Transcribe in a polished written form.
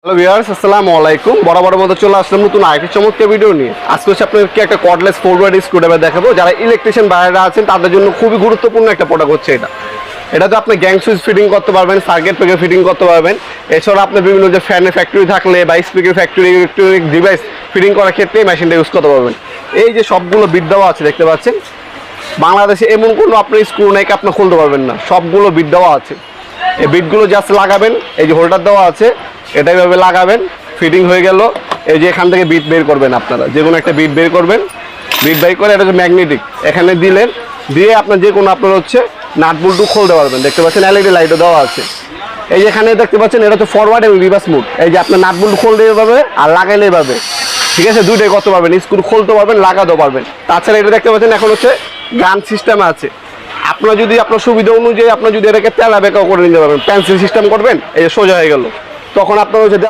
Hello viewers, আসসালামু আলাইকুম। বরাবরের মতো চলে আসলাম নতুন আরেকটি চমৎকার ভিডিও নিয়ে। আজকে হচ্ছে আপনাদেরকে একটা কর্ডলেস ফোরওয়ার্ড স্ক্রুড্রাইভার দেখাবো। যারা ইলেকট্রিশিয়ান ভাইরা আছেন তাদের জন্য খুবই গুরুত্বপূর্ণ একটা প্রোডাক্ট হচ্ছে এটাতে আপনি গ্যাং সুইচ ফিটিং করতে পারবেন, সার্কিট ব্রেকার ফিটিং করতে পারবেন। এছাড়া আপনার বিভিন্ন যে ফ্যানের ফ্যাক্টরি থাকলে বা speaker factory electronic device fitting করার ক্ষেত্রে এই মেশিনটা ইউজ করতে পারবেন। এই যে সবগুলো বিট দেওয়া আছে দেখতে পাচ্ছেন, বাংলাদেশে এমন কোনো আপনার স্ক্রু নেই আপনি খুলতে পারবেন না, সবগুলো বিট দেওয়া আছে। এই বিটগুলো জাস্ট লাগাবেন, এই যে হোল্ডার দেওয়া আছে এটা এইভাবে লাগাবেন, ফিটিং হয়ে গেল। এই যে এখান থেকে বিট বের করবেন, আপনারা যে কোনো একটা বিট বের করবেন, বিট বের করে এটা হচ্ছে ম্যাগনেটিক, এখানে দিলেন, দিয়ে আপনার যে কোনো আপনার হচ্ছে নাট বল্টু খুলতে পারবেন। দেখতে পাচ্ছেন এলইডি লাইটও দেওয়া আছে। এই যে এখানে দেখতে পাচ্ছেন এটা হচ্ছে ফরওয়ার্ড এবং রিভার্স মোড। এই যে আপনার নাট বল্টু খুলতে পারবে আর লাগাইলে পাবে, ঠিক আছে, দুইটাই করতে পারবেন, স্ক্রু খুলতে পারবেন, লাগাতেও পারবেন। তাছাড়া এটা দেখতে পাচ্ছেন এখন হচ্ছে গান সিস্টেম আছে। আপনার যদি আপনার সুবিধা অনুযায়ী আপনার যদি এটাকে তেলা বেঁকাও করে নিতে পারবেন, পেন্সিল সিস্টেম করবেন, এই যে সোজা হয়ে গেল, তখন আপনার হচ্ছে